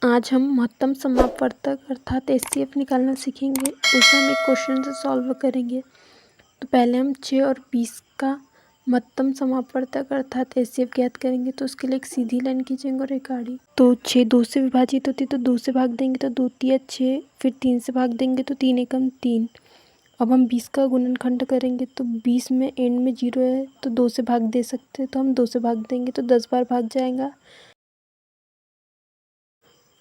आज हम महत्तम समापवर्तक अर्थात एचसीएफ निकालना सीखेंगे। उसे हम एक क्वेश्चन से सॉल्व करेंगे। तो पहले हम 6 और 20 का महत्तम समापवर्तक अर्थात एचसीएफ ज्ञात करेंगे। तो उसके लिए एक सीधी लाइन खींचेंगे और एक आड़ी। तो 6 2 से विभाजित होती है तो 2 से भाग देंगे तो 2 तिया 6, फिर 3 से भाग देंगे तो 3 एकम 3। अब हम 20 का गुणनखंड करेंगे तो 20 में एंड में 0 है तो 2 से भाग दे सकते हैं, तो हम 2 से भाग देंगे तो 10 बार भाग जाएगा।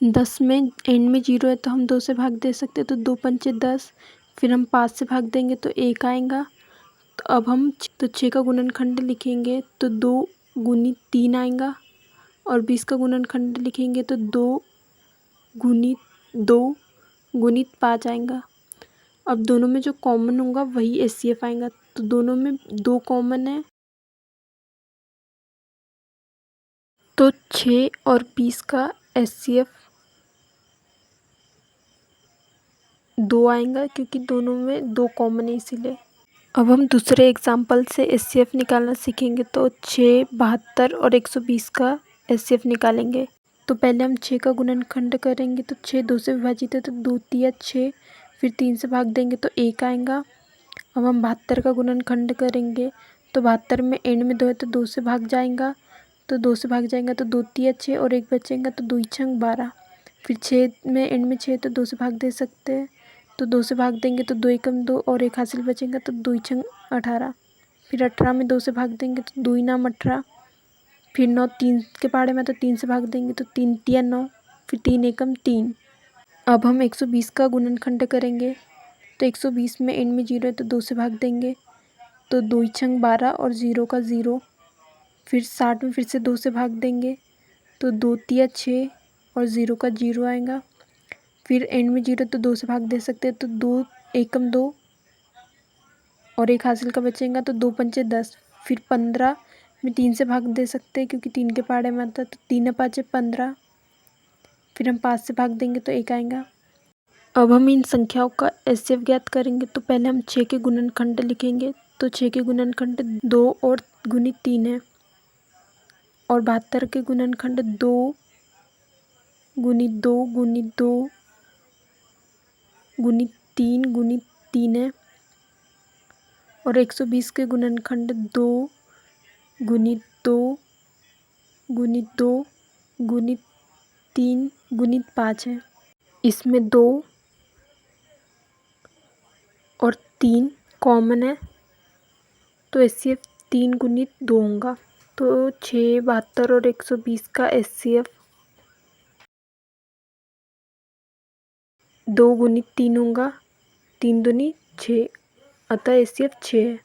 10 में एंड में 0 है तो हम 2 से भाग दे सकते हैं, तो 2 पंचे 10। फिर हम 5 से भाग देंगे तो 1 आएगा। तो अब हम 6 का गुणनखंड लिखेंगे तो 2 गुणित 3 आएगा, और 20 का गुणनखंड लिखेंगे तो 2 गुणित 5 आएगा। अब दोनों में जो कॉमन होगा वही एचसीएफ आएगा। तो दोनों में 2 कॉमन है तो 6 और 20 का एचसीएफ 2 आएगा, क्योंकि दोनों में 2 कॉमन है इसीलिए। अब हम दूसरे एग्जाम्पल से एचसीएफ निकालना सीखेंगे। तो 6, 72 और 120 का एचसीएफ निकालेंगे। तो पहले हम 6 का गुणनखंड करेंगे तो 6 2 से विभाजित है तो 2 तिया 6, फिर 3 से भाग देंगे तो 1 आएगा। अब हम 72 का गुणनखंड करेंगे तो 72 में एंड में 2 है तो 2 से भाग जाएगा, तो 2 से भाग जाएगा तो 2 तिया 6 और 1 बचेगा तो 2 छंग 12। फिर 6 में एंड में 6 है तो 2 से भाग दे सकते हैं, तो 2 से भाग देंगे तो 2 एकम 2 और 1 हासिल बचेगा तो 2 छंग 18। फिर 18 में 2 से भाग देंगे तो 2 नाम 18। फिर 9 3 के पहाड़े में तो 3 से भाग देंगे तो 3 तिया 9, फिर 3 एकम 3। अब हम 120 का गुणनखंड करेंगे तो 120 में एंड में 0 है तो 2 से भाग देंगे तो 2 छंग 12 और 0 का 0। फिर 60 में फिर से 2 से भाग देंगे तो 2 तिया 6 और 0 का 0 आएगा। फिर एंड में 0 तो 2 से भाग दे सकते हैं, तो 2 एकम 2 और 1 हासिल का बचेगा तो 2 पंचे 10। फिर 15 में 3 से भाग दे सकते हैं क्योंकि 3 के पहाड़े में आता है, तो 3 पाँचे 15। फिर हम 5 से भाग देंगे तो 1 आएगा। अब हम इन संख्याओं का एचसीएफ ज्ञात करेंगे। तो पहले हम 6 के गुणनखंड लिखेंगे। तो 6 के गुणनखंड 2 और गुणित 3 है, और 72 के गुणनखंड 2 गुणित 2 गुणित 2 गुणित 3 है, और 120 के गुणनखंड 2 गुणित 2 गुणित 2 गुणित 3 गुणित 5 है। इसमें 2 और 3 कॉमन है तो एचसीएफ 3 गुणित 2 होगा। तो 6, 72 और 120 का एचसीएफ 2 गुणित 3 होगा, 3 दूनी 6, अतः एचसीएफ 6 है।